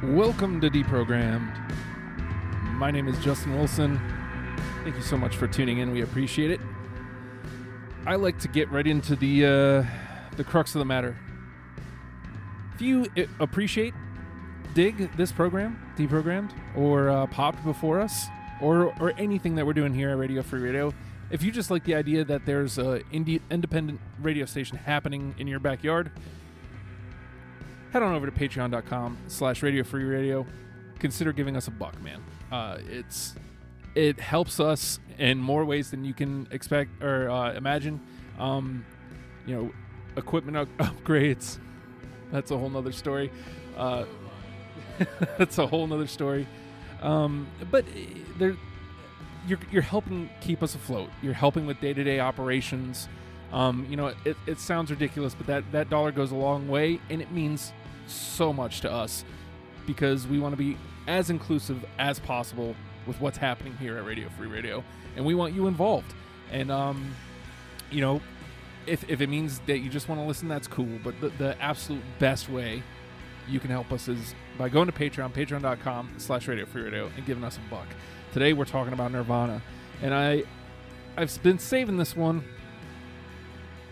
Welcome to Deprogrammed. My name is Justin Wilson. Thank you so much for tuning in. We appreciate it. I like to get right into the crux of the matter. If you appreciate, dig this program, Deprogrammed, or popped before us, or anything that we're doing here at Radio Free Radio, if you just like the idea that there's an independent radio station happening in your backyard, head on over to patreon.com/Radio Free Radio. Consider giving us $1, man. It helps us in more ways than you can expect or imagine. Equipment upgrades. That's a whole nother story. That's a whole nother story. But you're helping keep us afloat. You're helping with day-to-day operations. It sounds ridiculous, but that dollar goes a long way, and it means so much to us because we want to be as inclusive as possible with what's happening here at Radio Free Radio, and we want you involved. And if it means that you just want to listen, that's cool. But the absolute best way you can help us is by going to patreon.com/Radio Free Radio and giving us $1. Today we're talking about Nirvana, and I've been saving this one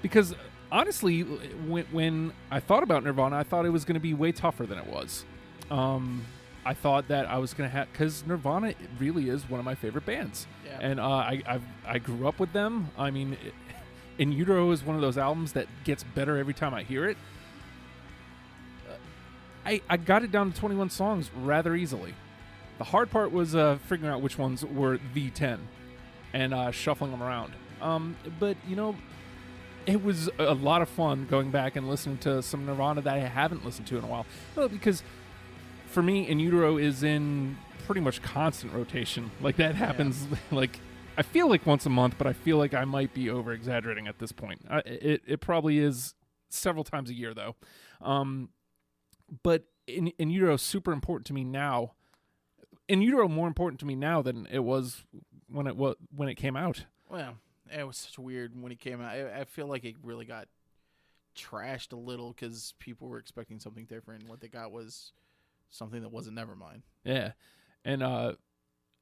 because honestly, when I thought about Nirvana, I thought it was going to be way tougher than it was. I thought that I was going to have, because Nirvana really is one of my favorite bands. Yeah. And I grew up with them. I mean, In Utero is one of those albums that gets better every time I hear it. I got it down to 21 songs rather easily. The hard part was figuring out which ones were the 10 and shuffling them around. But it was a lot of fun going back and listening to some Nirvana that I haven't listened to in a while. Well, because for me, In Utero is in pretty much constant rotation. Like, that happens, like, I feel like once a month, but I feel like I might be over-exaggerating at this point. It probably is several times a year, though. But In Utero is super important to me now. In Utero more important to me now than it was when it came out. Well, it was such weird when it came out. I feel like it really got trashed a little because people were expecting something different. What they got was something that wasn't Nevermind. Yeah. And I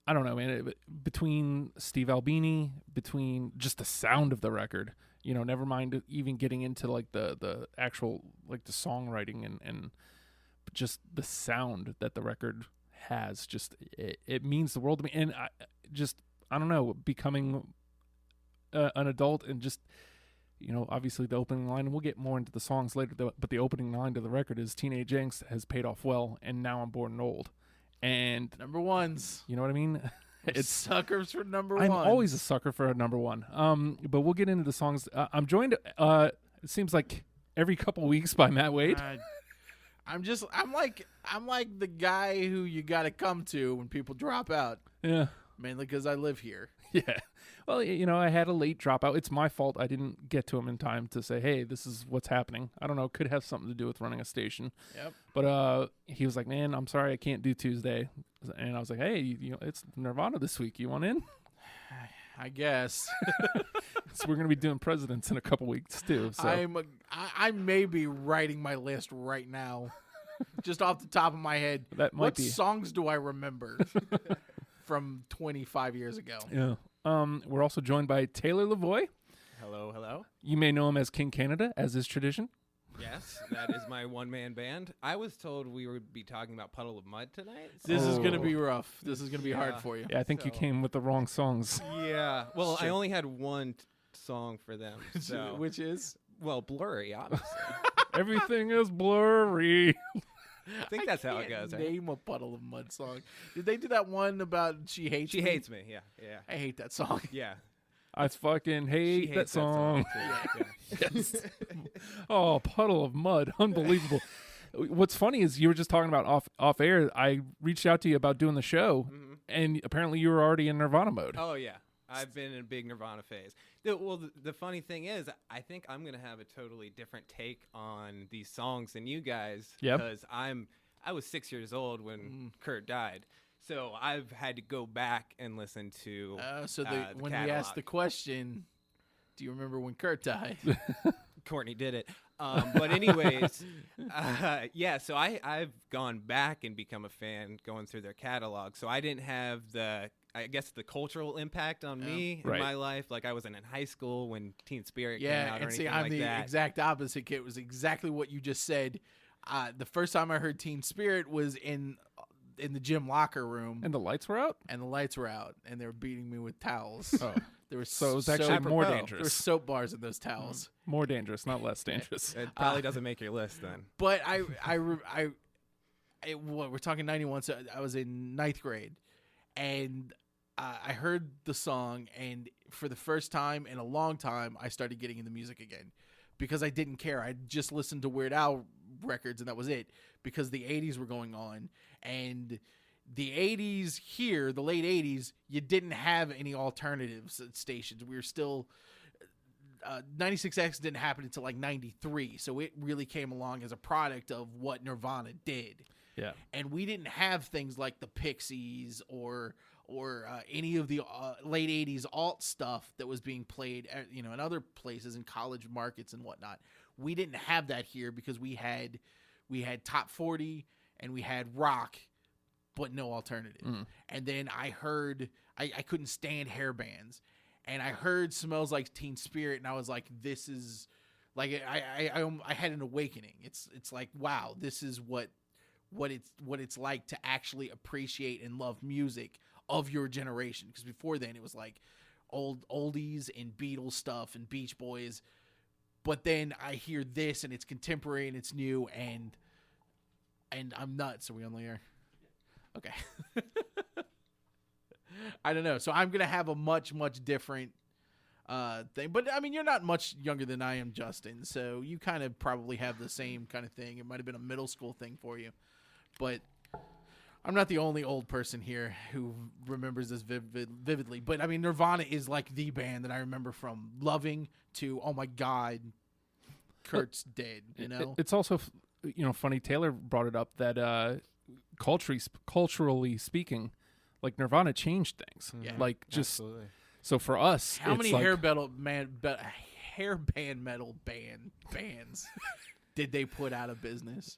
don't know, man. Between Steve Albini, between just the sound of the record, Nevermind even getting into like the actual like the songwriting and just the sound that the record has, just it means the world to me. And I don't know, becoming an adult and just, obviously the opening line, and we'll get more into the songs later, but the opening line to the record is Teenage Angst has paid off well, and now I'm bored and old. And number ones. You know what I mean? It's suckers for number one. I'm always a sucker for a number one. But we'll get into the songs. I'm joined, it seems like every couple weeks by Matt Wade. I'm like the guy who you got to come to when people drop out. Yeah. Mainly because I live here. Yeah. Well, I had a late dropout. It's my fault. I didn't get to him in time to say, hey, this is what's happening. I don't know. It could have something to do with running a station. Yep. But he was like, man, I'm sorry I can't do Tuesday. And I was like, hey, it's Nirvana this week. You want in? I guess. So we're going to be doing Presidents in a couple weeks, too. So. I may be writing my list right now, just off the top of my head. That might be. What songs do I remember from 25 years ago? Yeah. We're also joined by Taylor Lavoie. Hello, hello. You may know him as King Canada, as is tradition. Yes, that is my one-man band. I was told we would be talking about Puddle of Mud tonight. This is going to be rough. This is going to be hard for you. Yeah, I think you came with the wrong songs. Yeah. Well, I only had one song for them. So. Which is? Well, Blurry, obviously. Everything is blurry. I think that's how it goes. Name a Puddle of Mud song. Did they do that one about She Hates Me? She Hates Me, yeah. I hate that song. Yeah. I fucking hate that song. Yeah. Yes. Oh, Puddle of Mud. Unbelievable. What's funny is you were just talking about off air. I reached out to you about doing the show, and apparently you were already in Nirvana mode. Oh, yeah. I've been in a big Nirvana phase. The funny thing is, I think I'm going to have a totally different take on these songs than you guys. Yep. Because I was 6 years old when Kurt died. So I've had to go back and listen to when we asked the question, do you remember when Kurt died? Courtney did it. But anyways, Yeah, so I've gone back and become a fan going through their catalog. So I didn't have I guess the cultural impact on me in Right. my life. Like I wasn't in high school when Teen Spirit came Yeah, out or and see, anything I'm like the that. exact opposite. It was exactly what you just said. The first time I heard Teen Spirit was in the gym locker room, And the lights were out? and the lights were out, and they were beating me with towels. Oh. There was So it was actually more Apropos. there were dangerous. soap bars in those towels. More dangerous, not less dangerous. It probably doesn't make your list then. But we're talking 91, so I was in ninth grade, and I heard the song, and for the first time in a long time, I started getting into music again, because I didn't care. I just listened to Weird Al records, and that was it, because the 80s were going on, and the 80s here, the late 80s, you didn't have any alternatives stations. We were still... 96X didn't happen until like 93, so it really came along as a product of what Nirvana did. Yeah. And we didn't have things like the Pixies or any of the late 80s alt stuff that was being played in other places in college markets and whatnot. We didn't have that here because we had top 40 and we had rock, but no alternative. And then I heard I couldn't stand hair bands, and I heard Smells Like Teen Spirit, and I was like, this is like I had an awakening. It's like, wow, this is what it's like to actually appreciate and love music of your generation, because before then it was like oldies and Beatles stuff and Beach Boys, but then I hear this and it's contemporary and it's new, and I'm nuts. Are we on the air? Okay. I don't know. So I'm gonna have a much different thing, but I mean, you're not much younger than I am, Justin, so you kind of probably have the same kind of thing. It might have been a middle school thing for you, but I'm not the only old person here who remembers this vividly. But I mean, Nirvana is like the band that I remember from loving to, oh my God, Kurt's dead. You know, It's also funny. Taylor brought it up that culturally speaking, like Nirvana changed things. Yeah. Like just Absolutely. so for us, how it's many like, hair band metal bands did they put out of business?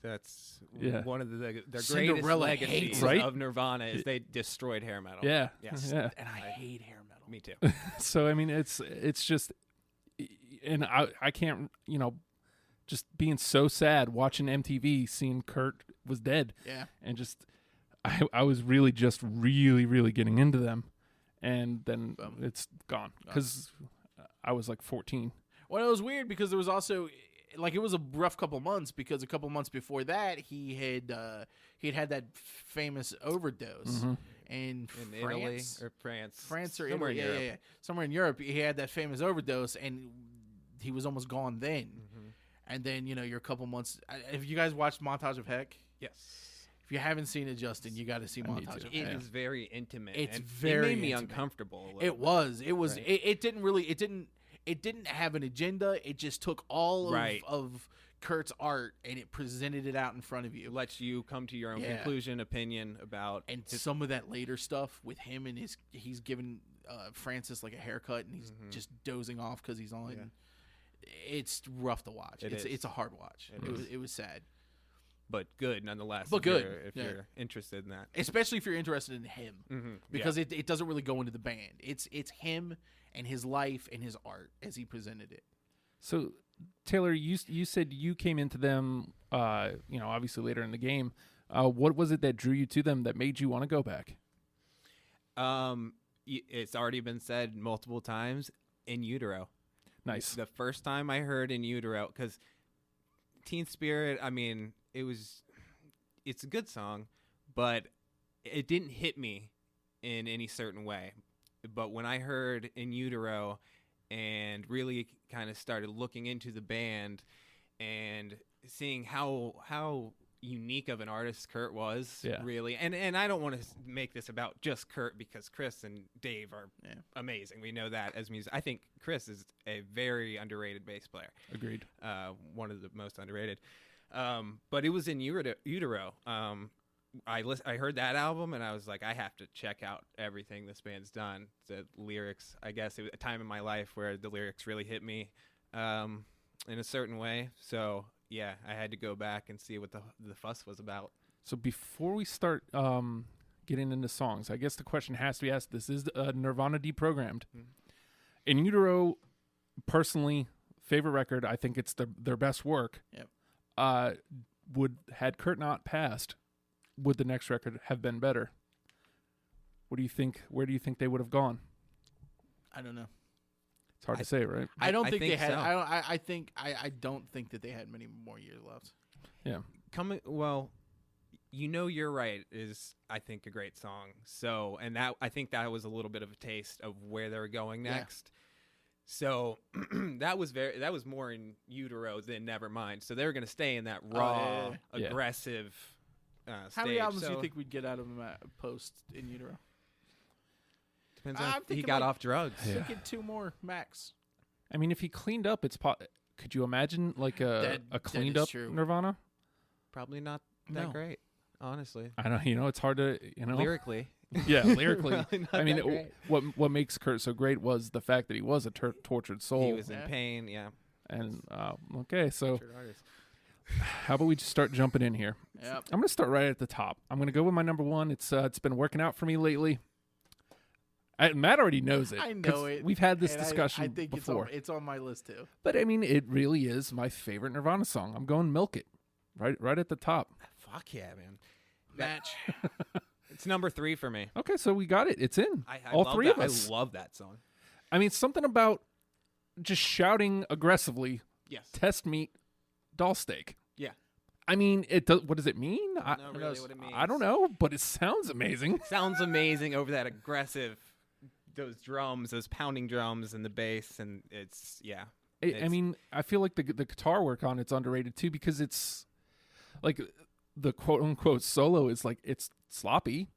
That's Yeah. one of their greatest Cinderella legacies hates it. Right? of Nirvana is they destroyed hair metal. Yeah. Yes. Yeah. And I hate hair metal. Me too. So I mean, it's just, and I can't, just being so sad watching MTV, seeing Kurt was dead, Yeah. and just I was really getting into them, and then it's gone because I was like 14. Well, it was weird because there was also, like, it was a rough couple months, because a couple months before that he had that famous overdose in Italy France. or France. France or somewhere Italy, in Europe. yeah. Somewhere in Europe, he had that famous overdose, and he was almost gone then. And then, you're a couple months. Have you guys watched Montage of Heck? Yes. If you haven't seen it, Justin, you got to see I need Montage to. of It Heck. is very intimate. It's and very it made me intimate. uncomfortable a little It bit. was. It was. Right. It didn't have an agenda. It just took all Right. of Kurt's art and it presented it out in front of you. It lets you come to your own Yeah. conclusion, opinion about And some of that later stuff with him and he's given Francis like a haircut and he's just dozing off because he's on. Yeah. It's rough to watch. It is. It's a hard watch. It was sad, but good nonetheless. But if good, you're- if yeah. you're interested in that. especially if you're interested in him, because it doesn't really go into the band. It's him and his life and his art as he presented it. So Taylor, you said you came into them, obviously later in the game. What was it that drew you to them that made you want to go back? It's already been said multiple times. In Utero. Nice. The first time I heard In Utero, because Teen Spirit, I mean, it's a good song, but it didn't hit me in any certain way. But when I heard In Utero and really kind of started looking into the band and seeing how unique of an artist Kurt was, Yeah. really, and I don't want to make this about just Kurt, because Chris and Dave are amazing. We know that as music. I think Chris is a very underrated bass player. Agreed. One of the most underrated. But it was In Utero. I heard that album and I was like, I have to check out everything this band's done. The lyrics, I guess it was a time in my life where the lyrics really hit me in a certain way. So yeah, I had to go back and see what the fuss was about. So before we start getting into songs, I guess the question has to be asked. This is Nirvana Deprogrammed. In Utero, personally, favorite record. I think it's their best work. Yep. Had Kurt not passed, would the next record have been better? What do you think? Where do you think they would have gone? I don't know. It's hard to say, right? I don't think they had. so. I don't think that they had many more years left. Yeah. Well, You're Right is, I think, a great song. So, and that, I think that was a little bit of a taste of where they were going next. So that was more in Utero than Nevermind. So they were going to stay in that raw, Yeah. aggressive stage. How many albums do you think we'd get out of him post In Utero? Depends I'm on if he thinking got like- off drugs. Yeah. Thinking 2 more max. I mean, if he cleaned up, could you imagine like a That cleaned is up true. Nirvana? Probably not that No. great, honestly. I don't. It's hard to Lyrically. Yeah, lyrically. Probably not I mean, that great. what makes Kurt so great was the fact that he was a tortured soul. He was in Yeah. pain, yeah. And okay, so Tortured artist. how about we just start jumping in here? Yep. I'm gonna start right at the top. I'm gonna go with my number one. It's been working out for me lately. Matt already knows it. I 'cause know it. We've had this And discussion I think before. it's on my list too. But I mean, it really is my favorite Nirvana song. I'm going Milk It, right at the top. Fuck yeah, man. Match. It's number 3 for me. Okay, so we got it. It's in. I All love three that. of us. I love that song. I mean, something about just shouting aggressively, Yes. test meat, doll steak. Yeah. I mean, it does. What does it mean? I don't know really what it means. I don't know, but it sounds amazing. Sounds amazing over that aggressive, those drums, those pounding drums and the bass, and it's, yeah. I mean, I feel like the guitar work on it's underrated too because it's like the quote unquote solo is like it's sloppy,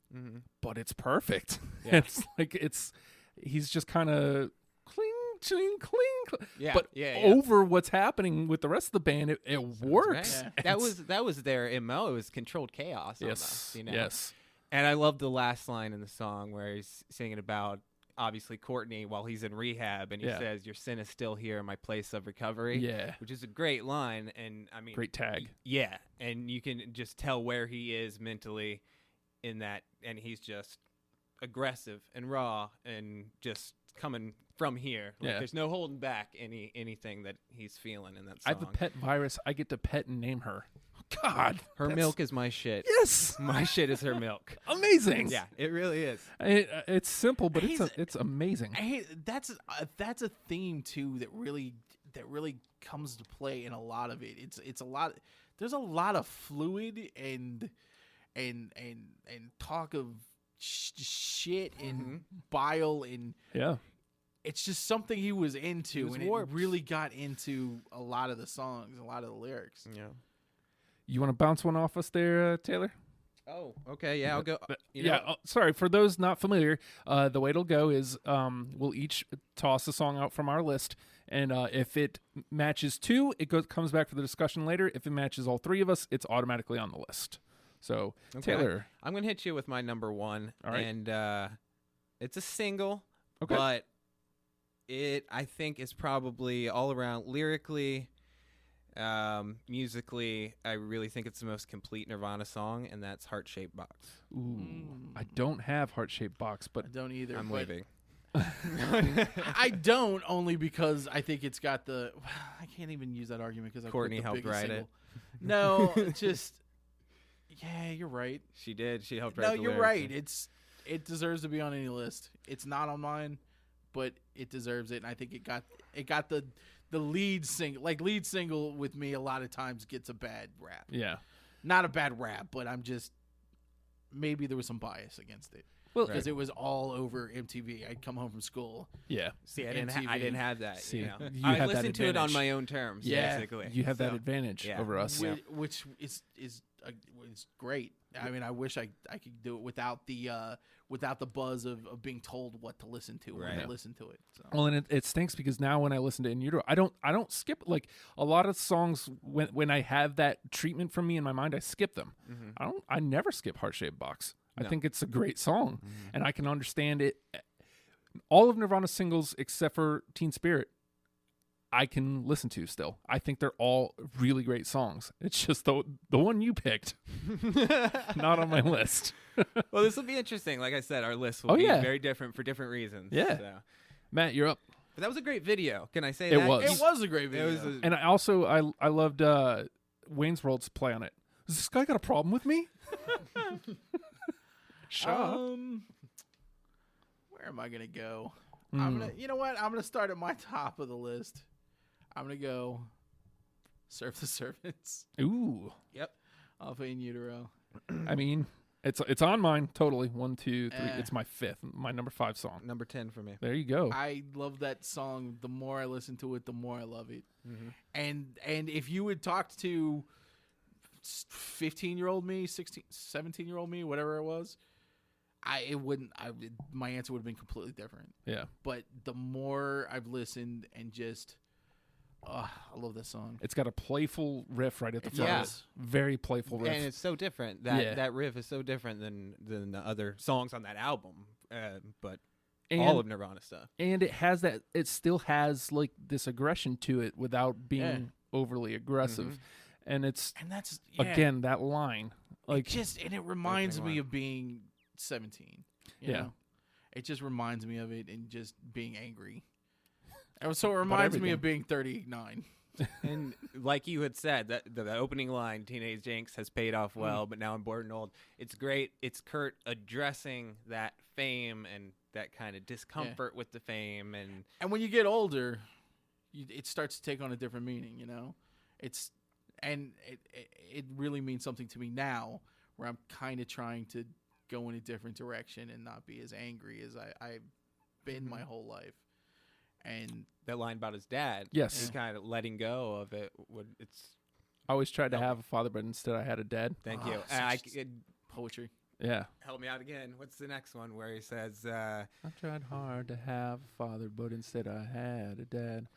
but it's perfect. Yeah. It's like he's just kind of cling, cling, cling, Yeah, but yeah. over what's happening with the rest of the band, it works. Right? It's- That was their MO. It was controlled chaos. yes, almost, you know? yes, And I love the last line in the song where he's singing about obviously Courtney while he's in rehab, and he Yeah. says, "Your sin is still here, my place of recovery." yeah. Which is a great line, and I mean, Great tag. Yeah, and you can just tell where he is mentally in that, and he's just aggressive and raw and just coming from here. Like, Yeah. there's no holding back anything that he's feeling in that I song. have a pet virus. I get to pet and name her. God, Her that's- milk is my shit. Yes, My shit is her milk. amazing. Yeah, it really is. It's simple, but He's- it's amazing. That's a theme too that really comes to play in a lot of it. It's a lot. There's a lot of fluid and talk of shit and bile, and Yeah. it's just something he was into, was and warped. it really got into a lot of the songs, a lot of the lyrics. Yeah. You want to bounce one off us there, Taylor? Oh, okay. Yeah, I'll go. You yeah. know, Sorry for those not familiar. The way it'll go is we'll each toss a song out from our list, and if it matches 2, it comes back for the discussion later. If it matches all 3 of us, it's automatically on the list. So Okay. Taylor, I'm gonna hit you with my number 1, All right. and it's a single, okay, but it I think is probably all around lyrically, musically. I really think it's the most complete Nirvana song, and that's Heart Shaped Box. ooh, I don't have heart shaped box, but I don't either. I'm but leaving. I don't, only because I think it's got the. I can't even use that argument because Courtney helped write it. No, just. Yeah, you're right. She did. She helped write No, the you're lyrics. right. It deserves to be on any list. It's not on mine, but it deserves it, and I think it got the lead single. Like, lead single with me a lot of times gets a bad rap. yeah. Not a bad rap, but I'm just, maybe there was some bias against it Well, because it was all over MTV. I'd come home from school. yeah. See, I MTV. didn't have that. See, you know. you I have that listened to it on advantage. my own terms. Yeah. Basically. You have that So, advantage yeah. over us. Yeah. Which is great. I mean, I wish I could do it without the buzz of being told what to listen to when I Right. listen to it. So. Well, and it stinks because now when I listen to In Utero, I don't skip like a lot of songs when I have that treatment from me in my mind, I skip them. I never skip Heart Shaped Box. I No. think it's a great song, and I can understand it. All of Nirvana's singles except for Teen Spirit, I can listen to still. I think they're all really great songs. It's just the one you picked, not on my list. Well, this will be interesting. Like I said, our list will be very different for different reasons. Yeah. So. Matt, you're up. But that was a great video. Can I say It that? was. It was a great video. It was And I loved Wayne's World's play on it. Has this guy got a problem with me? Shut up. Where am I gonna go? You Mm. know what? I'm gonna start at my top of the list. I'm gonna go Serve the Servants Ooh. Yep. off In Utero. I mean, it's on mine totally. 1, 2, 3. Eh. It's my number 5 song. Number 10 for me. There you go. I love that song. The more I listen to it, the more I love it. Mm-hmm. And if you had talked to 15-year-old me, 16, 17-year-old me, whatever it was, my answer would have been completely different. Yeah. But the more I've listened and just, I love this song. It's got a playful riff right at the It front. does. Very playful riff. And it's so different. That riff is so different than the other songs on that album. But all of Nirvana stuff. And it still has like this aggression to it without being overly aggressive. Mm-hmm. And that's again, that line. Like it reminds opening me line. of being 17. You know? It just reminds me of it and just being angry. And so it reminds me of being 39. And like you had said, that the opening line, Teenage Jinx, has paid off well, but now I'm bored and old. It's great. It's Kurt addressing that fame and that kind of discomfort with the fame. And when you get older, it starts to take on a different meaning, you know? It really means something to me now, where I'm kind of trying to go in a different direction and not be as angry as I've been my whole life. And that line about his dad, Yes. he's kind of letting go of it. I always tried to have a father, but instead I had a dad. Thank Oh, you. such poetry. Yeah. Help me out again. What's the next one where he says, I tried hard to have a father, but instead I had a dad.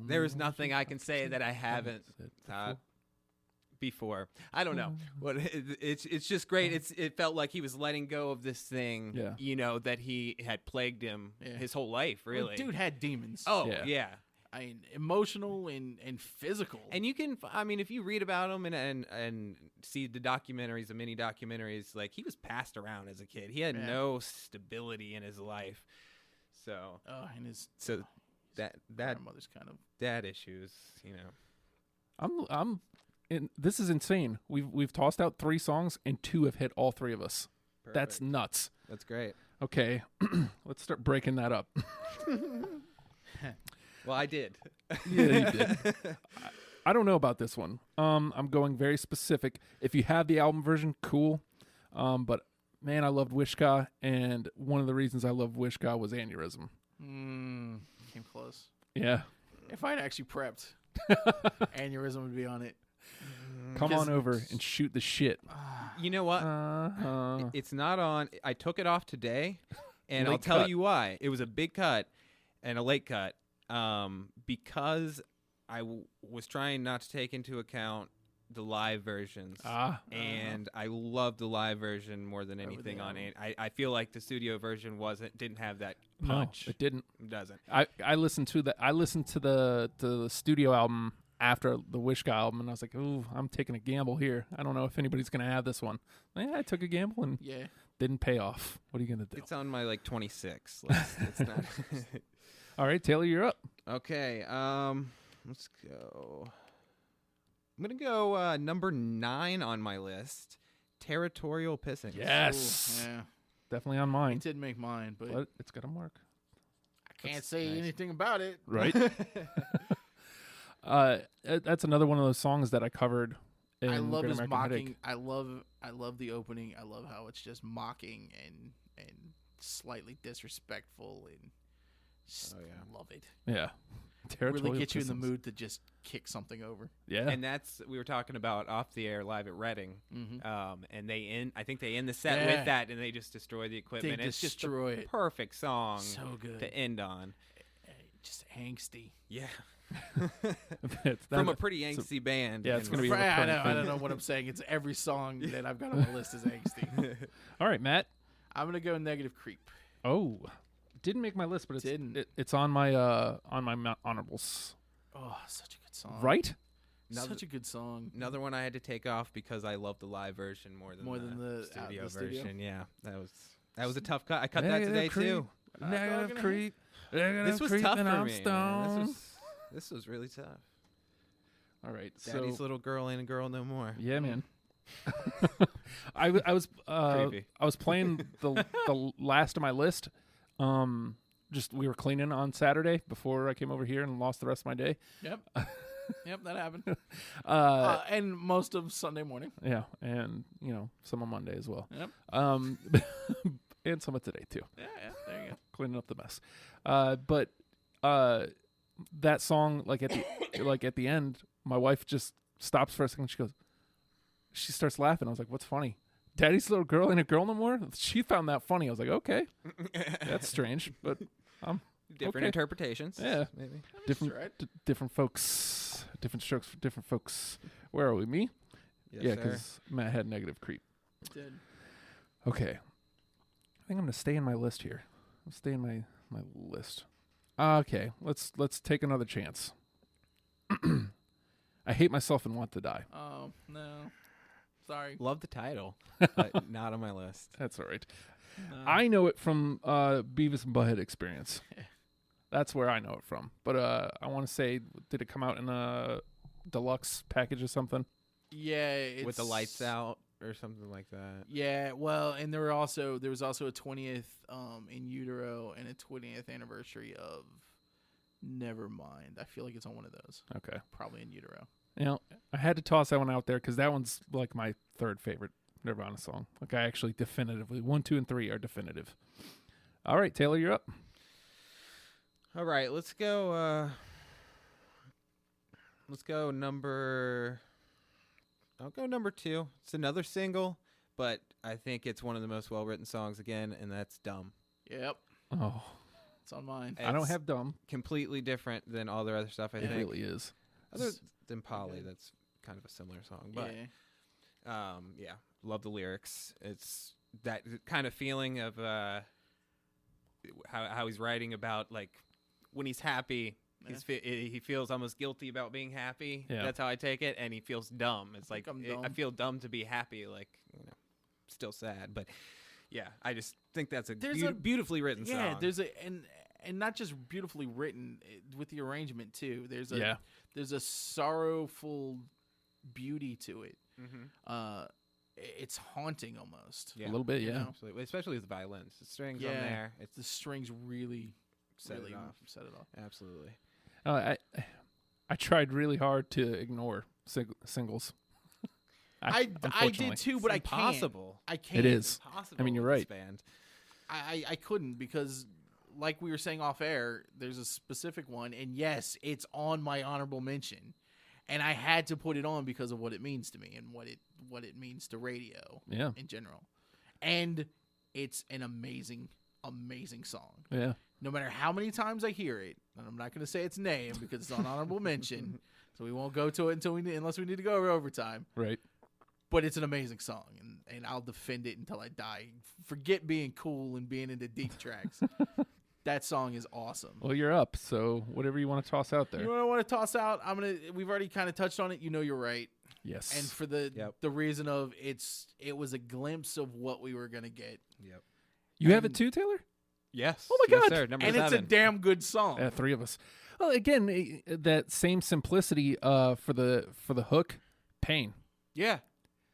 there is nothing I can say that I haven't before. I don't know. What it's just great. It felt like he was letting go of this thing, you know, that he had plagued him his whole life, really. Well, dude had demons. Oh, Yeah. yeah. I mean, emotional and physical. And you can, I mean, if you read about him and see the documentaries, the mini documentaries, like he was passed around as a kid. He had no stability in his life. So, that mother's kind of dad issues, you know. This is insane. We've tossed out 3 songs and 2 have hit all 3 of us. Perfect. That's nuts. That's great. Okay, let's start breaking that up. Well, I did. Yeah, you did. I don't know about this one. I'm going very specific. If you have the album version, cool. But man, I loved Wishka, and one of the reasons I loved Wishka was Aneurysm. came close. Yeah. If I'd actually prepped, Aneurysm would be on it. Come on over and shoot the shit. You know what? It's not on. I took it off today, and I'll Late tell cut. you why. It was a big cut and a late cut because I was trying not to take into account the live versions. And I love the live version more than anything on it. I feel like the studio version didn't have that punch. No, it didn't. It doesn't. I listened to the studio album after the Wishka album, and I was like, ooh, I'm taking a gamble here. I don't know if anybody's gonna have this one. I took a gamble and didn't pay off. What are you gonna do? It's on my 26 list. It's not. All right, Taylor, you're up. Okay. Let's go. I'm gonna go number 9 on my list. Territorial Pissing. Yes. Ooh, yeah. Definitely on mine. It did make mine, but It's got a mark. I can't say anything about it. Right? That's another one of those songs that I covered in I love Great his American mocking. Headache. I love the opening. I love how it's just mocking and slightly disrespectful and just love it. Yeah. Really get you in the Pissings. mood to just kick something over. Yeah. And we were talking about off the air live at Reading, Mm-hmm. and I think they end the set with that, and they just destroy the equipment. They It's just a destroy it. perfect song So good. to end on. Just angsty. Yeah, It's from that- a pretty angsty band. yeah, it's and- gonna be a I recurring don't know what I'm saying. It's every song that I've got on my list is angsty. All right, Matt. I'm gonna go Negative Creep. Oh, didn't make my list, but it's on my honorables. Oh, such a good song. Right? Such a good song. Another one I had to take off because I love the live version more than the studio version. Yeah, that was a tough cut. I cut that today too. Negative creep. This was tough for me. Man. This was really tough. All right, Daddy's little girl ain't a girl no more. Yeah, man. I was playing the last of my list. Just we were cleaning on Saturday before I came over here and lost the rest of my day. Yep. Yep, that happened. And most of Sunday morning. Yeah, and some on Monday as well. Yep. And some of today too. Yeah, there you go. Cleaning up the mess. But that song, like at the end, my wife just stops for a second. She starts laughing. I was like, "What's funny?" Daddy's little girl ain't a girl no more. She found that funny. I was like, "Okay, that's strange," but different interpretations. Yeah, maybe different folks, different strokes for different folks. Where are we? Me? Yes, yeah, because Matt had negative creep. I did. Okay, I think I'm gonna stay in my list here. I'll stay in my list. Okay, let's take another chance. I hate myself and want to die. Oh no, sorry. Love the title, but not on my list. That's all right. I know it from Beavis and Butthead Experience. That's where I know it from. But I want to say, did it come out in a deluxe package or something? Yeah, with the lights out or something like that. Yeah, well, and there was also a 20th in utero and a 20th anniversary of Nevermind. I feel like it's on one of those. Okay, probably in utero. I had to toss that one out there because that one's like my third favorite Nirvana song. Like I actually definitively 1, 2, and 3 are definitive. All right, Taylor, you're up. All right, let's go. Let's go number. I'll go number 2. It's another single, but I think it's one of the most well-written songs again, and that's "Dumb." Yep. Oh, it's on mine. I don't have "Dumb." Completely different than all their other stuff. I think it really is. Other than Polly, that's kind of a similar song, but yeah, love the lyrics. It's that kind of feeling of how he's writing about like when he's happy. He feels almost guilty about being happy. Yeah. That's how I take it, and he feels dumb. It's like dumb. I feel dumb to be happy, like still sad, but yeah, I just think that's a beautifully written song. Yeah, there's and not just beautifully written with the arrangement too. There's a sorrowful beauty to it. Mm-hmm. It's haunting almost. Yeah. A little bit, yeah. Absolutely. Especially with the violins, the strings on there. The strings really set it off. Absolutely. I tried really hard to ignore singles. I did too, but impossible. I can't. It is. Impossible. I mean, you're right. Band. I couldn't because, like we were saying off air, there's a specific one, and yes, it's on my honorable mention, and I had to put it on because of what it means to me and what it means to radio in general, and it's an amazing song. Yeah. No matter how many times I hear it, and I'm not going to say its name because it's on honorable mention, so we won't go to it unless we need to go over overtime. Right. But it's an amazing song, and I'll defend it until I die. Forget being cool and being into deep tracks. That song is awesome. Well, you're up, so whatever you want to toss out there. You know what I want to toss out? We've already kind of touched on it. You know you're right. Yes. And for the reason of it was a glimpse of what we were gonna get. Yep. You have it too, Taylor? Yes. Oh my God! Sir. Number and 7. It's a damn good song. 3 of us. Well, again, that same simplicity for the hook, pain. Yeah.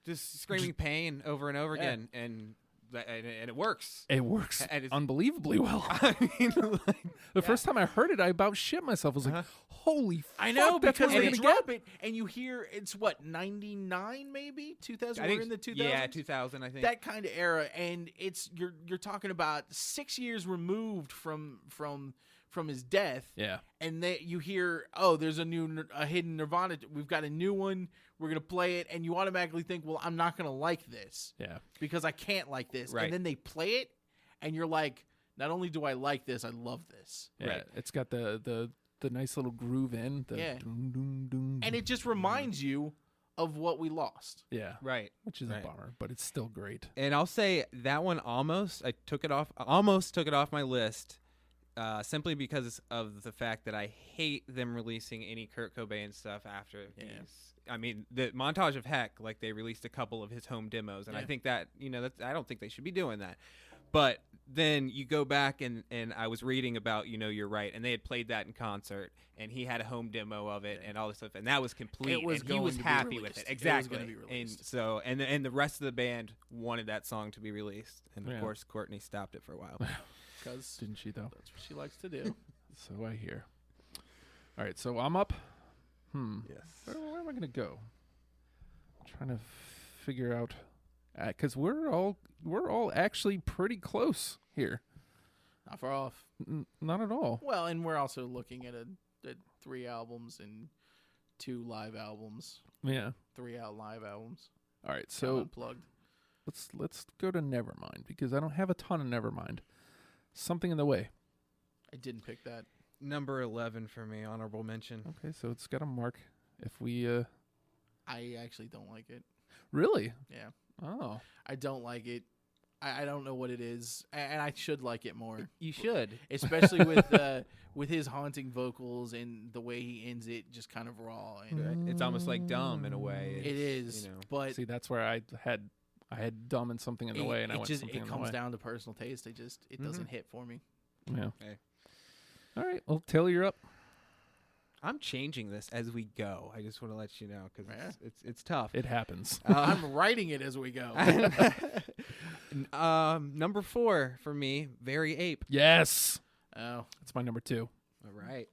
Just screaming pain over and over again, and it works. It works and it's unbelievably well. I mean, the first time I heard it, I about shit myself. I was like, "Holy fuck!" I know, that's because what they we're gonna drop get? it, and you hear it's what 99 maybe 2000. I We're think in the 2000s. Yeah, 2000. I think that kind of era, and it's you're talking about 6 years removed from his death. Yeah. And you hear, there's a hidden Nirvana. We've got a new one. We're going to play it. And you automatically think, well, I'm not going to like this. Yeah. Because I can't like this. Right. And then they play it, and you're like, not only do I like this, I love this. Yeah. Right. It's got the nice little groove in. Dun, dun, dun, And it just reminds you of what we lost. Yeah. right. Which is a bummer, but it's still great. And I'll say that one almost took it off my list simply because of the fact that I hate them releasing any Kurt Cobain stuff after these. I mean, the Montage of Heck, like they released a couple of his home demos, and I think that, I don't think they should be doing that. But then you go back and I was reading about, You're Right, and they had played that in concert, and he had a home demo of it and all this stuff, and that was complete. It was and he was going to be happy with released. it. Exactly. It was going to be released. And so, and the rest of the band wanted that song to be released, and of Yeah. course, Courtney stopped it for a while. Because Didn't she though? that's what she likes to do. So I hear. All right, so I'm up. Yes. Where am I going to go? I'm trying to figure out, because we're all actually pretty close here. Not far off. Not at all. Well, and we're also looking at 3 albums and 2 live albums. Yeah. 3 out live albums. All right, Not so unplugged. let's go to Nevermind, because I don't have a ton of Nevermind. Something in the way. I didn't pick that. Number 11 for me, honorable mention. Okay, so it's got a mark. If we I actually don't like it. really, Yeah. oh, I don't like it. I don't know what it is, and I should like it more. You should. Especially with his haunting vocals and the way he ends it, just kind of raw. And It's almost like Dumb in a way. it is, but see, that's where I had Dumb and Something in the Way, and I went just Something in the comes Way. down to personal taste. It doesn't hit for me. Yeah. Hey. All right. Well, Taylor, you're up. I'm changing this as we go. I just want to let you know because Yeah. it's tough. It happens. I'm writing it as we go. Number 4 for me, Very Ape. Yes. Oh, That's my number 2. All right.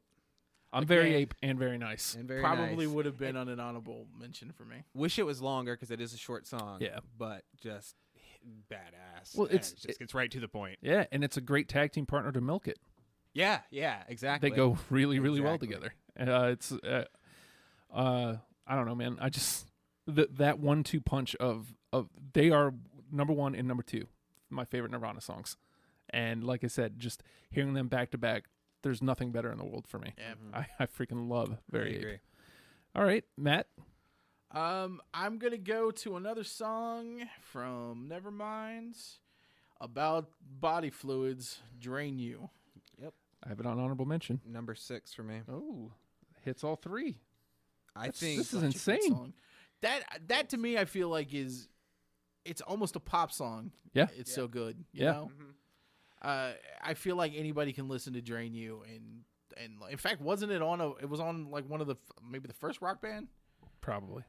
I'm Very Okay. Ape and Very Nice. And very probably nice. would have been on an honorable mention for me. Wish it was longer because it is a short song. Yeah. But just badass. Well, Yeah, it's- it just gets right to the point. Yeah, and it's a great tag team partner to milk it. Yeah, exactly. They go really, really well Exactly. together. It's I don't know, man. I just that 1-2 punch of they are number 1 and number 2, my favorite Nirvana songs. And like I said, just hearing them back to back, there's nothing better in the world for me. Yeah. I freaking love Very Ape. agree. All right, Matt. I'm gonna go to another song from Nevermind about body fluids drain you. I have it on honorable mention. Number 6 for me. Oh, hits all 3. I This think is Such a good insane. song. That to me, I feel like it's almost a pop song. Yeah. It's so good. You Yeah. know? I feel like anybody can listen to Drain You, and in fact, wasn't it on it was on like one of maybe the first Rock Band? Probably.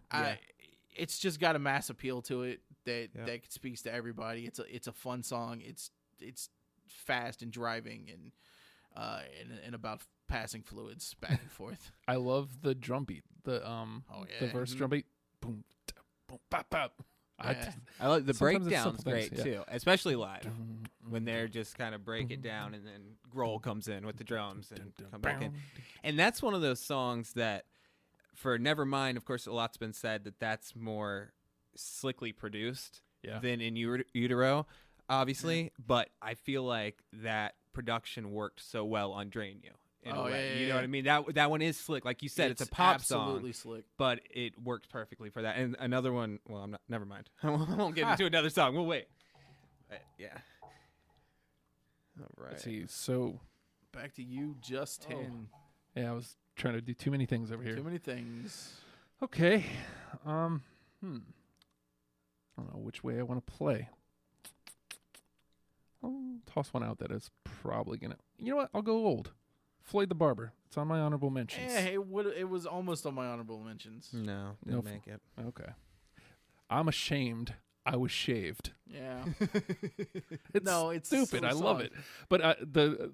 It's just got a mass appeal to it that Yeah. that speaks to everybody. It's a fun song. It's fast and driving and about passing fluids back and forth. I love the drum beat. The the verse drum beat. Boom, da, boom, bop, bop. Yeah. I like the Sometimes it's breakdown's simple things, great yeah. too, especially live when they're just kind of break it down and then Grohl comes in with the drums and come back in. And that's one of those songs that for Nevermind, of course, a lot's been said that that's more slickly produced Yeah. than in Utero, obviously. But I feel like that production worked so well on Drain You. In a way. You know what I mean? That one is slick. Like you said, it's a pop song. absolutely slick. But it worked perfectly for that. And another one, well, I'm not, never mind. I won't get into another song. We'll wait. Yeah. All right. Let's see. So, Back to you, just 10. yeah, I was trying to do too many things over here. Too many things. Okay. I don't know which way I want to play. I'll toss one out that is probably gonna. You know what? I'll go old. Floyd the Barber. It's on my honorable mentions. Yeah, it was almost on my honorable mentions. No, No didn't make it. Okay. I'm ashamed I was shaved. Yeah. It's No, it's a stupid. silly I love song. it. But the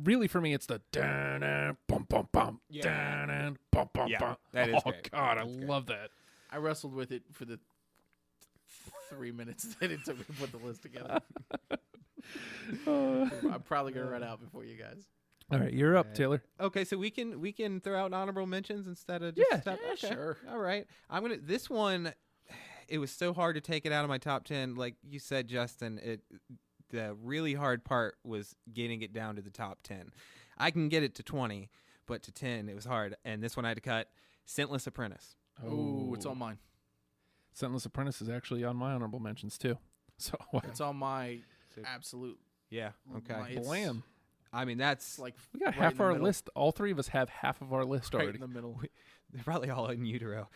really for me, it's the da bum bum bum Yeah. da bum bum Yeah, bum. that is Oh great. God, I That's great. love that. I wrestled with it for the 3 minutes that it took me to put the list together. I'm probably gonna run out before you guys. All right, you're up, Right. Taylor. Okay, so we can throw out honorable mentions instead of just Yeah. stuff? Yeah, Okay. sure. All right. This one. It was so hard to take it out of my top 10. Like you said, Justin, the really hard part was getting it down to the top 10. I can get it to 20, but to 10 it was hard. And this one I had to cut. Scentless Apprentice. Ooh, it's on mine. Scentless Apprentice is actually on my honorable mentions too. So It's on my So- absolute. Yeah. Okay. It's- blam. I mean, that's Like We got right half in the our middle. list. All three of us have half of our list Right already. in the middle. they're probably all in utero.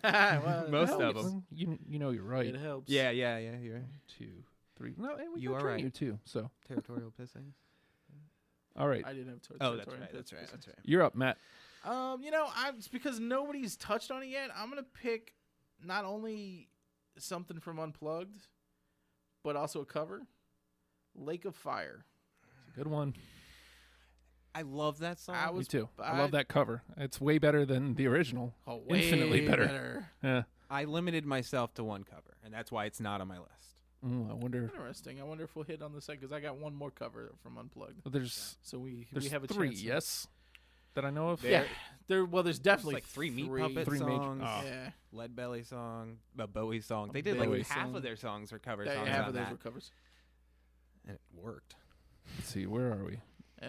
Well, Most it of helps. them. You know you're right. It helps. Yeah, you're right. 2, 3. No, and we You got are Dream right. You too. So, Territorial pissing. all right, I didn't have Oh, that's territory right. and That's right. pissing. That's right. you're up, Matt. It's because nobody's touched on it yet. I'm gonna pick not only something from Unplugged, but also a cover, "Lake of Fire." It's a good one. I love that song. I Me was too. I love that cover. It's way better than the original. way Infinitely better. Yeah. I limited myself to one cover, and that's why it's not on my list. I wonder. Interesting. I wonder if we'll hit on the second because I got one more cover from Unplugged. There's So we there's have a 3, chance. yes, that I know of. Yeah. There's definitely like 3 Meat Puppet Three major- songs, oh. Yeah. Lead Belly song, a Bowie song. They A did like Bowie half song. of their songs or cover Yeah, songs half on of those that, were covers. and it worked. Let's see. Where are we?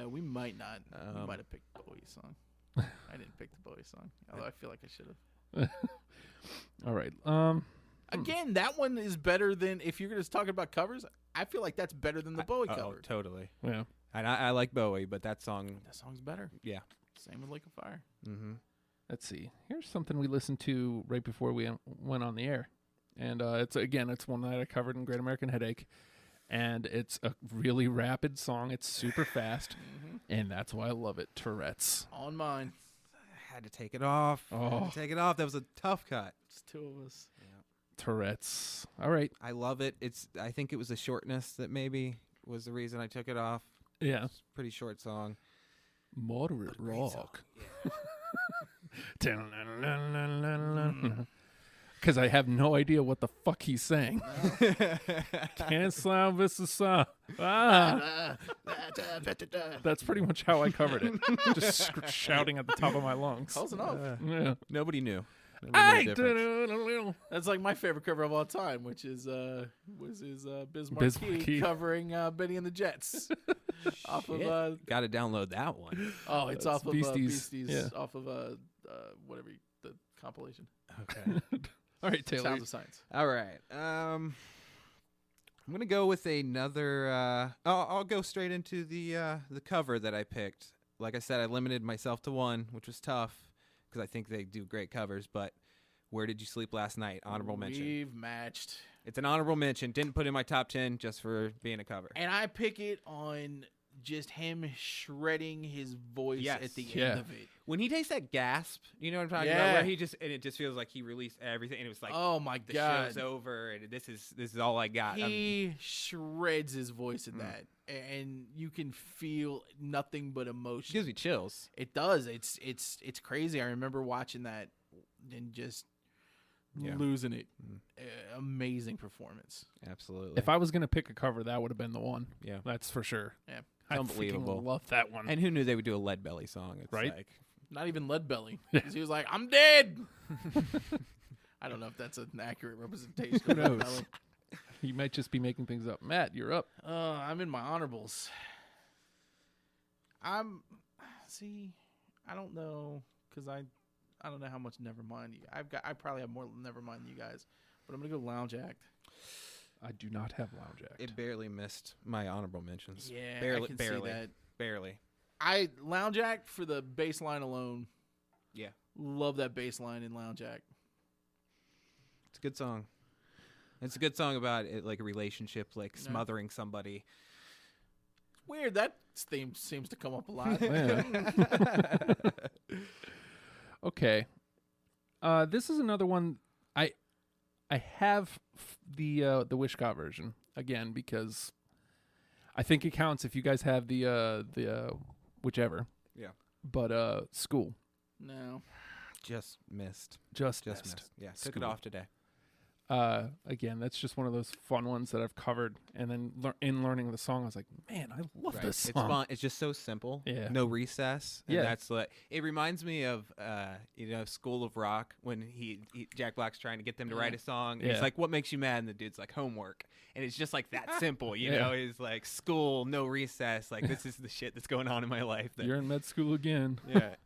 We might not. We Um, might have picked Bowie's song. I didn't pick the Bowie song, although I feel like I should have. All right. Again, that one is better than if you're just talking about covers. I feel like that's better than the Bowie Oh, cover. totally. Yeah. And I like Bowie, but that song, That song's better. yeah. Same with Lake of Fire. Mm-hmm. Let's see. Here's something we listened to right before we went on the air, and it's one that I covered in Great American Headache, and it's a really rapid song. It's super fast, and that's why I love it. Tourette's. On mine. I had to take it off. Oh. That was a tough cut. It's two of us. Tourette's. All right. I love it. I think it was the shortness that maybe was the reason I took it off. Yeah. It's a pretty short song. Moderate Great song. rock. Because I have no idea what the fuck he's saying. Can't slam this song. Ah. That's pretty much how I covered it. Just shouting at the top of my lungs. Close enough. Yeah. Nobody knew. I Nobody knew the difference. That's like my favorite cover of all time, which is Biz Biz Markie Markie. covering Benny and the Jets off of Shit. Got to download that one. it's That's off of Beasties. Beasties Yeah. off of whatever the compilation. Okay. All right, Taylor. Sounds of Science. All right. I'm gonna go with another. I'll go straight into the cover that I picked. Like I said, I limited myself to one, which was tough because I think they do great covers. But Where Did You Sleep Last Night? Honorable mention. We've matched. It's an honorable mention. Didn't put it in my top 10 just for being a cover. And I pick it on just him shredding his voice Yes. at the Yeah. end of it. When he takes that gasp, you know what I'm talking Yeah. about, where he just and it just feels like he released everything, and it was like, Oh my the god. show's over, and this is all I got. He shreds his voice in that, and you can feel nothing but It emotion. gives me chills. It does. It's crazy. I remember watching that and just Yeah. losing it. Amazing performance. Absolutely. If I was going to pick a cover, that would have been the one. Yeah. That's for sure. Yeah. I unbelievable. freaking love that one. And who knew they would do a Lead Belly song? It's Right? like, Not even Lead Belly. 'Cause he was like, I'm dead. I don't know if that's an accurate representation Who of Lead knows? Belly. He might just be making things up. Matt, you're up. I'm in my honorables. I don't know because I don't know how much Nevermind I probably have more Nevermind than you guys, but I'm gonna go Lounge Act. I do not have Lounge Act. it barely missed my honorable mentions. Yeah, barely, I can barely, see that. barely. I Lounge Act for the bass line alone. Yeah, Love that bass line in Lounge Act. it's a good song. It's a good song about it, like a relationship, like Yeah. smothering somebody. Weird that theme seems to come up a lot. Yeah. Okay. This is another one. I have the Wishcott version again because I think it counts if you guys have the whichever. Yeah. But School No, Just missed. just Just missed. missed. Yeah, took School. it off today. Again, that's just one of those fun ones that I've covered, and then in learning the song, I was like, man, I love Right. this It's song. fun. It's just so simple. Yeah. No recess. And Yeah. that's what it reminds me of. School of Rock when Jack Black's trying to get them to write a song. And Yeah. he's like, "What makes you mad?" And the dude's like, "Homework." And it's just like that simple. You Yeah. know, it's like school, no recess. Like this is the shit that's going on in my life. That, You're in med school again. yeah.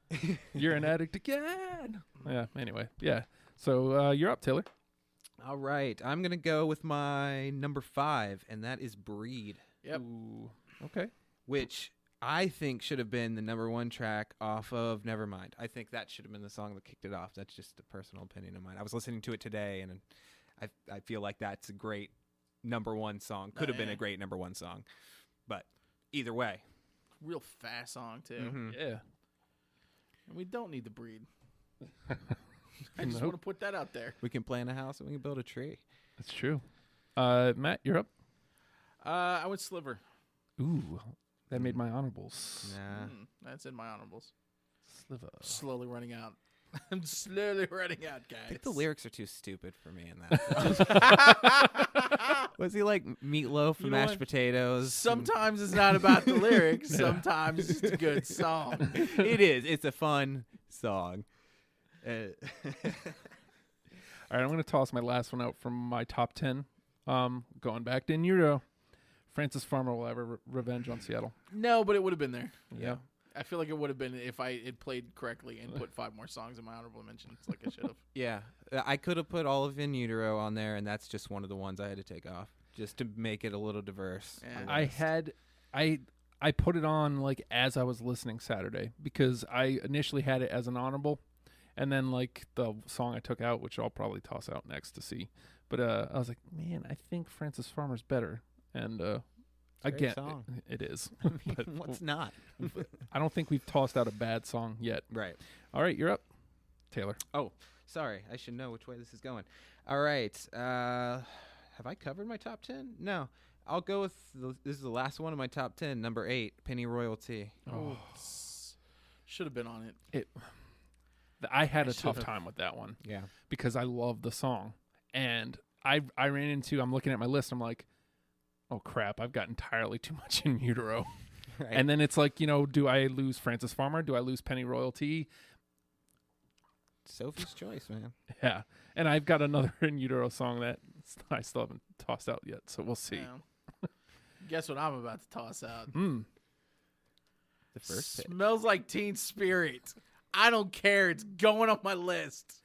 You're an addict again. Yeah. Anyway. Yeah. So you're up, Taylor. All right, I'm gonna go with my number 5, and that is Breed, yep. Ooh. Okay. which I think should have been the number 1 track off of Nevermind. I think that should have been the song that kicked it off. That's just a personal opinion of mine. I was listening to it today, and I feel like that's a great number 1 song. Could have been a great number 1 song. But either way. Real fast song, too. Mm-hmm. Yeah. And we don't need the breed. I just want to put that out there. We can play in a house and we can build a tree. That's true. Matt, you're up. I went Sliver. Ooh, that made my honorables. Nah. That's in my honorables. Sliver. Slowly running out. I'm slowly running out, guys. I think the lyrics are too stupid for me in that. Was he like meatloaf and You know mashed what? potatoes? Sometimes it's not about the lyrics. Sometimes it's just a good song. It is. It's a fun song. All right, I'm going to toss my last one out from my top 10. Going back to Euro. Francis Farmer Will Have Revenge on Seattle. No, but it would have been there. Yeah. I feel like it would have been if I had played correctly and put 5 more songs in my honorable mentions like I should have. Yeah. I could have put all of In Utero on there, and that's just one of the ones I had to take off just to make it a little diverse. Yeah. I put it on like as I was listening Saturday because I initially had it as an honorable, and then like the song I took out, which I'll probably toss out next to see. But I was like, man, I think Francis Farmer's better, and again, song. it is. But what's not? I don't think we've tossed out a bad song yet. Right. All right, you're up, Taylor. Oh, sorry. I should know which way this is going. All right. Have I covered my top 10? No. I'll go with this is the last one of my top 10, number 8, Penny Royalty. Oh, should have been on it. I had a tough should've. time with that one. Yeah. Because I love the song. And I ran into, I'm looking at my list, I'm like, oh crap, I've got entirely too much In Utero. Right. And then it's like, do I lose Francis Farmer? Do I lose Penny Royalty? Sophie's choice, man. Yeah. And I've got another In Utero song that I still haven't tossed out yet, so we'll see. Yeah. Guess what I'm about to toss out? Mm. The first pick. Smells Like Teen Spirit. I don't care. It's going on my list.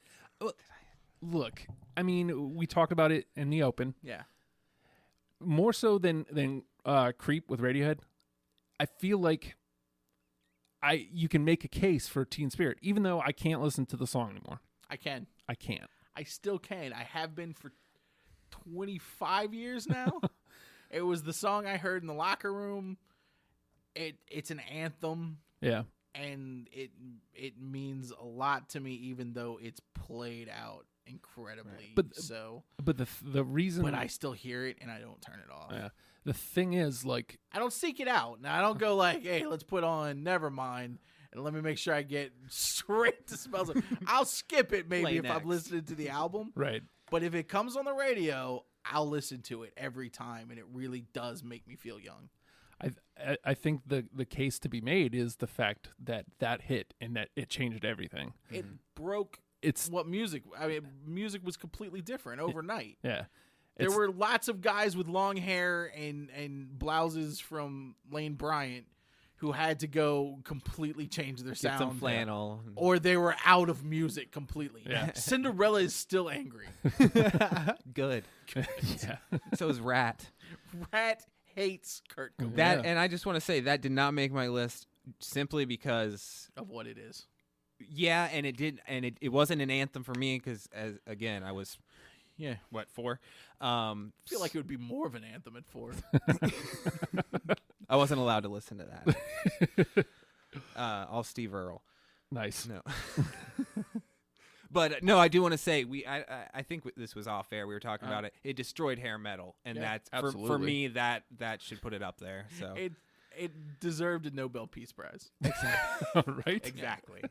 Look, I mean, we talked about it in the open. Yeah. More so than Creep with Radiohead, I feel like you can make a case for Teen Spirit, even though I can't listen to the song anymore. I can. I can't. I still can. I have been for 25 years now. It was the song I heard in the locker room. It's an anthem. Yeah. And it means a lot to me, even though it's played out incredibly. Right. But the reason, but I still hear it and I don't turn it off. Yeah. The thing is, like, I don't seek it out. Now I don't go like, hey, let's put on Nevermind and let me make sure I get straight to Smells Like. I'll skip it maybe Play if next. I'm listening to the album. right. But if it comes on the radio, I'll listen to it every time, and it really does make me feel young. I think the case to be made is the fact that hit and that it changed everything. It broke. It's What music? I mean, music was completely different overnight. yeah. There were lots of guys with long hair and blouses from Lane Bryant who had to go completely change their Get sound. some flannel. Or they were out of music completely. Yeah. Cinderella is still angry. Good. yeah. So is Rat. Rat hates Kurt Cobain That Yeah. and I just want to say that did not make my list simply because of what it is. yeah, and it did, and it wasn't an anthem for me because again I was Yeah. 4. I feel like it would be more of an anthem at 4. I wasn't allowed to listen to that. All Steve Earle. Nice. No. But no, I do want to say I think this was off air. We were talking about it. It destroyed hair metal, and Yeah, that's for absolutely. me that should put it up there. So It deserved a Nobel Peace Prize. right? exactly.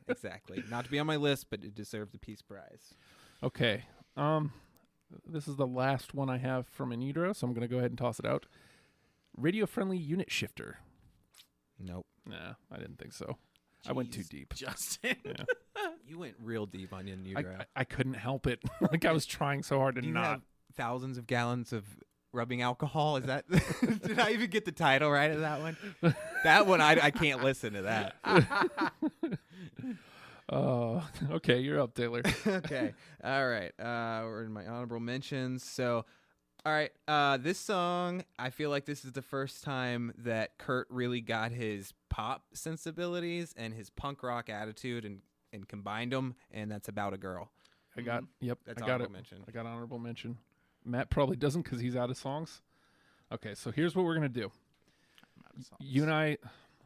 Not to be on my list, but it deserved the Peace Prize. Okay. This is the last one I have from In Utero, so I'm going to go ahead and toss it out. Radio-friendly unit shifter. Nope. Nah, I didn't think so. I went too Jeez, deep. Justin. Yeah. You went real deep on In Utero. I couldn't help it. Like I was trying so hard to Do you not. have thousands of gallons of rubbing alcohol? Is that? Did I even get the title right of that one? That one I can't listen to that. Okay, you're up, Taylor. Okay. All right. We're in my honorable mentions. So, all right. This song, I feel like this is the first time that Kurt really got his pop sensibilities and his punk rock attitude and combined them, and that's About a Girl. I got yep. That's I got honorable it. mention. I got honorable mention. Matt probably doesn't because he's out of songs. Okay, so here's what we're gonna do. You and I,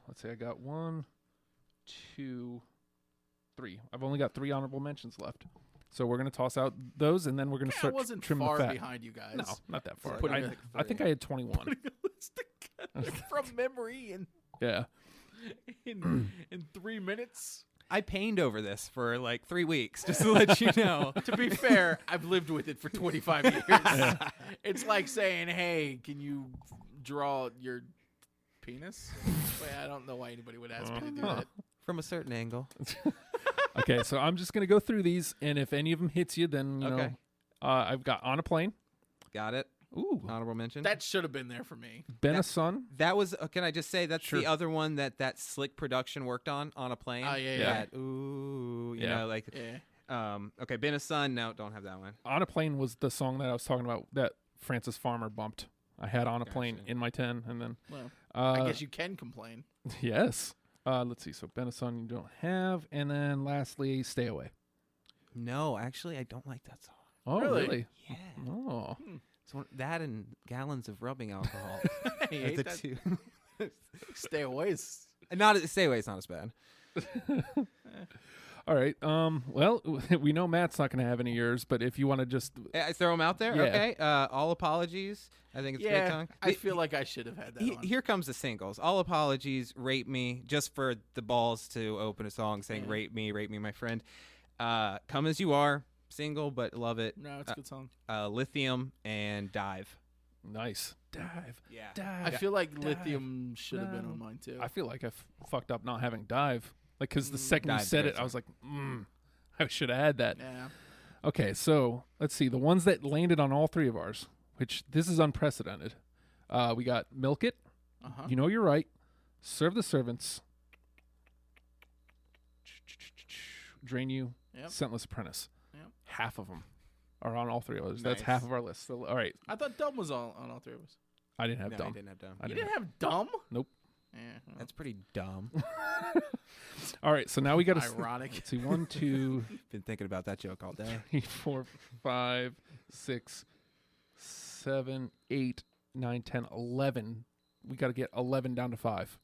let's say I got 1, 2, 3. I've only got 3 honorable mentions left. So we're gonna toss out those, and then we're gonna I start wasn't trim far the fat. behind you guys. No, not that far. putting it I think I had 21. Putting a list together from memory Yeah. in 3 minutes. I pained over this for like 3 weeks, just to let you know. To be fair, I've lived with it for 25 years. It's like saying, "Hey, can you draw your penis?" Wait, I don't know why anybody would ask me to do that. From a certain angle. Okay, so I'm just gonna go through these, and if any of them hits you, then you know, Okay. I've got On a Plane. Got it. Ooh, Honorable mention. That should have been there for me. Ben a Son. That was, can I just say, that's Sure. the other one that Slick Production worked on a plane. Oh, yeah, yeah. That, ooh, you Yeah. know, like, Yeah. okay, Been a Son, no, don't have that one. On a Plane was the song that I was talking about that Francis Farmer bumped. I had On a Plane Gotcha. in my 10, and then Well, I guess you can complain. yes. Let's see. So Ben a Son you don't have, and then lastly, Stay Away. No, actually, I don't like that song. Oh, Really? really? Yeah. Oh, It's that and gallons of rubbing alcohol. I are hate the that. two. Stay away. is- Stay away. It's not as bad. all right. Well, we know Matt's not going to have any of yours, but if you want to just I throw them out there. Yeah. Okay. All apologies. I think it's a great Yeah, song. I feel like I should have had that on. Here comes the singles. All apologies. Rape Me. Just for the balls to open a song saying Yeah. Rape Me, my friend. Come As You Are. Single, but love it. No, it's a good song. Lithium and Dive. nice dive. Yeah. Dive. I feel like Dive. Lithium should have been No. on mine too. I feel like I fucked up not having dive. Like, because the second you Dive's said great it, I was song. like, I should have had that. Yeah. Okay, so let's see. The ones that landed on all 3 of ours, which this is unprecedented. We got Milk It, Uh-huh. You Know You're Right, Serve the Servants, Drain You, Yep. Scentless Apprentice. Yep. Half of them are on all 3 of those. That's Nice. half of our list. So, all right, I thought Dumb was on all 3 of us. I didn't have No, dumb. you didn't have dumb. I You didn't didn't have Dumb? Nope. Yeah. well, That's pretty dumb. All right, so now we got to ironic. let's see. 1, 2, Been thinking about that joke all day. 3, 4, 5, 6, 7, 8, 9, 10, 11. We got to get 11 down to 5.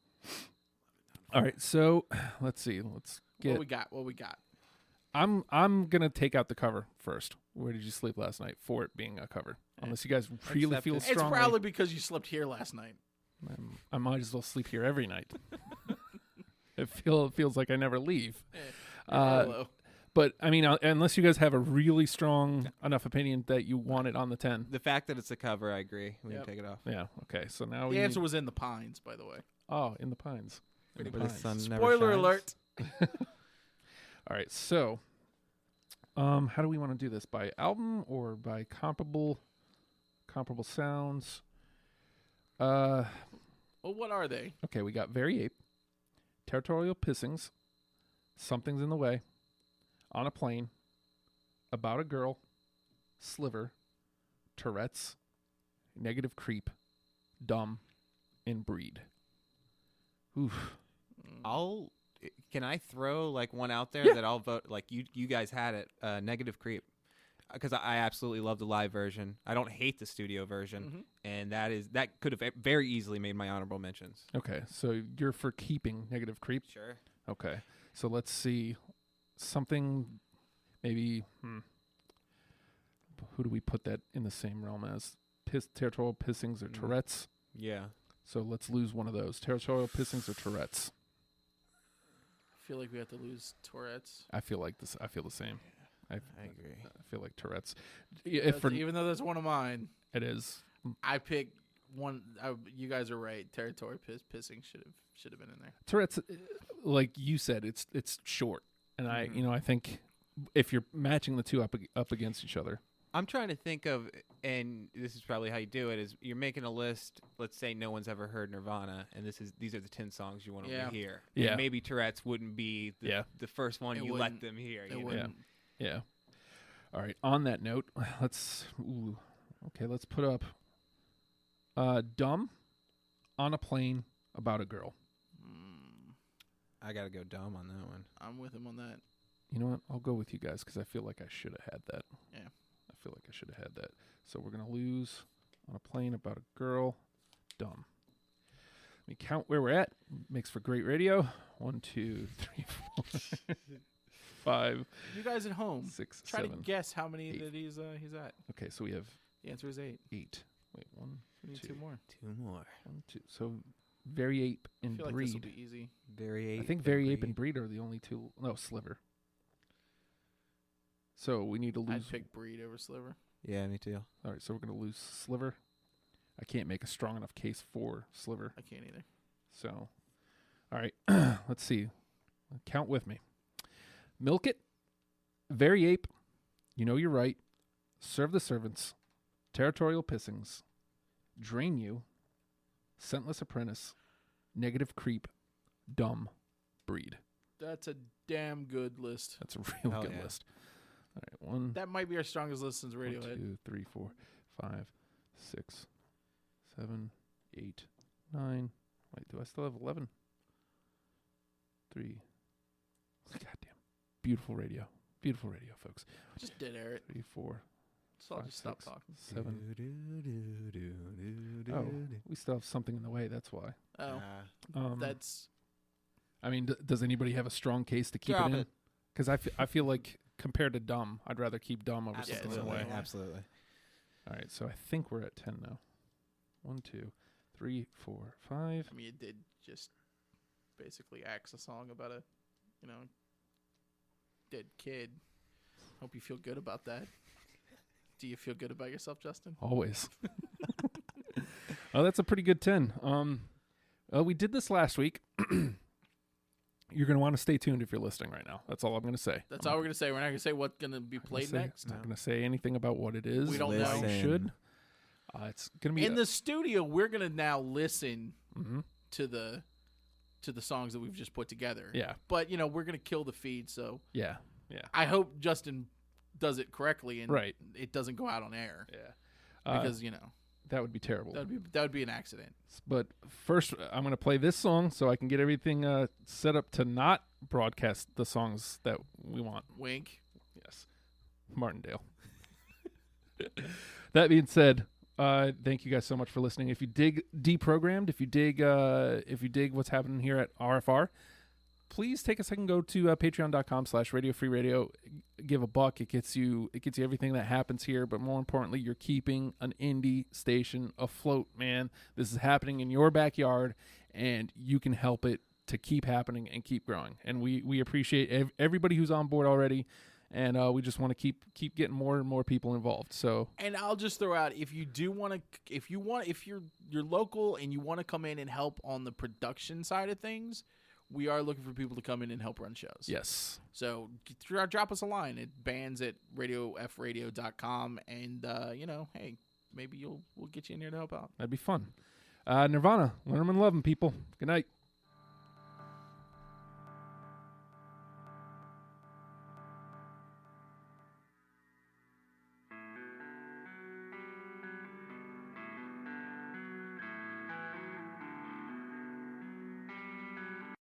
All right, so let's see. Let's get. What we got? I'm gonna take out the cover first. Where did you sleep last night? For it being a cover, unless you guys really feel Accepted. strongly. It's probably because you slept here last night. I might as well sleep here every night. It feels like I never leave. Hello. But I mean, unless you guys have a really strong enough opinion that you want it on the 10. The fact that it's a cover, I agree. We Yep. can take it off. Yeah. Okay. So now The answer was in the Pines, by the way. in the Pines. In the Where the Pines. sun never Spoiler shines. alert. All right. So, how do we want to do this? By album or by comparable sounds? Well, what are they? Okay, we got Very Ape, Territorial Pissings, Something's in the Way, On a Plane, About a Girl, Sliver, Tourette's, Negative Creep, Dumb, and Breed. Oof. Can I throw like one out there Yeah. that I'll vote? Like you guys had it. Negative Creep, because I absolutely love the live version. I don't hate the studio version, and that could have very easily made my honorable mentions. Okay, so you're for keeping Negative Creep. Sure. Okay, so let's see. Something, maybe, who do we put that in the same realm as? Territorial Pissings or Tourette's? Yeah. So let's lose one of those. Territorial Pissings or Tourette's? I feel like we have to lose Tourette's. I feel like this. I feel the same. I agree. I feel like Tourette's. If for, Even though that's one of mine, it is. I pick one. You guys are right. Territory pissing should have been in there. Tourette's, like you said, it's short, and I think if you're matching the two up against each other, I'm trying to think of, and this is probably how you do it, is you're making a list. Let's say no one's ever heard Nirvana, and these are the 10 songs you want them to hear. Yeah. And maybe Tourette's wouldn't be the first one It you let wouldn't. them hear. It You know? wouldn't. Yeah. All right. On that note, let's put up Dumb, On a Plane, About a Girl. I gotta go dumb on that one. I'm with him on that. You know what? I'll go with you guys because I feel like I should have had that. Yeah. I feel like I should have had that. So we're going to lose on a plane about a girl. Dumb. Let me count where we're at. Makes for great radio. 1, 2, 3, 4, 5. You guys at home, 6, try 7. to guess how many 8. that he's at. Okay, so we have The answer is 8. 8. Wait, 1, We need 2. 2 more. 2 more. 1, 2. So Very Ape I and feel like this will Breed. be easy. Very Ape. I think Very Ape and Breed are the only two. No, Sliver. So we need to lose. I'd pick Breed over Sliver. Yeah, me too. All right, so we're going to lose Sliver. I can't make a strong enough case for Sliver. I can't either. So, all right, let's see. Count with me. Milk It, Very Ape, You Know You're Right, Serve the Servants, Territorial Pissings, Drain You, Scentless Apprentice, Negative Creep, Dumb, Breed. That's a damn good list. That's a real Hell good yeah. list. All right, 1, That might be our strongest list since 1, Radiohead. 2, 3, 4, 5, 6, 7, 8, 9. Wait, do I still have 11? 3. Goddamn. Beautiful radio. Beautiful radio, folks. Just dead air it. 3, 4, So I'll 5, just stop 6, talking. 7. Oh, we still have something in the way. That's why. Oh, that's I mean, does anybody have a strong case to keep Drop it in? it. Because I feel like compared to Dumb, I'd rather keep Dumb over something in the Absolutely. way. Absolutely. All right, so I think we're at 10 now. 1, 2, 3, 4, 5. I mean, it did just basically axe a song about a, dead kid. Hope you feel good about that. Do you feel good about yourself, Justin? Always. Oh, that's a pretty good 10. We did this last week. You're going to want to stay tuned if you're listening right now. That's all I'm going to say. That's all we're going to say. We're not going to say what's going to be played next. Not going to say anything about what it is. We don't why know. you should. It's going to be In the studio, we're going to now listen Mhm. to the songs that we've just put together. Yeah. But, we're going to kill the feed, so Yeah. I hope Justin does it correctly and Right. it doesn't go out on air. Yeah. Because, that would be terrible. that would be an accident. But first, I'm going to play this song so I can get everything set up to not broadcast the songs that we want. Wink. Yes. Martindale. That being said, thank you guys so much for listening. If you dig Deprogrammed, if you dig what's happening here at RFR, please take a second, go to patreon.com/Radio Free Radio. Give $1. It gets you everything that happens here, but more importantly, you're keeping an indie station afloat, man. This is happening in your backyard, and you can help it to keep happening and keep growing. And we appreciate everybody who's on board already, and we just want to keep getting more and more people involved. So, And I'll just throw out, if you're local and you want to come in and help on the production side of things, we are looking for people to come in and help run shows. yes. So drop us a line at bands@radiofradio.com, and hey, maybe we'll get you in here to help out. That'd be fun. Nirvana, learn them and love them, people. Good night.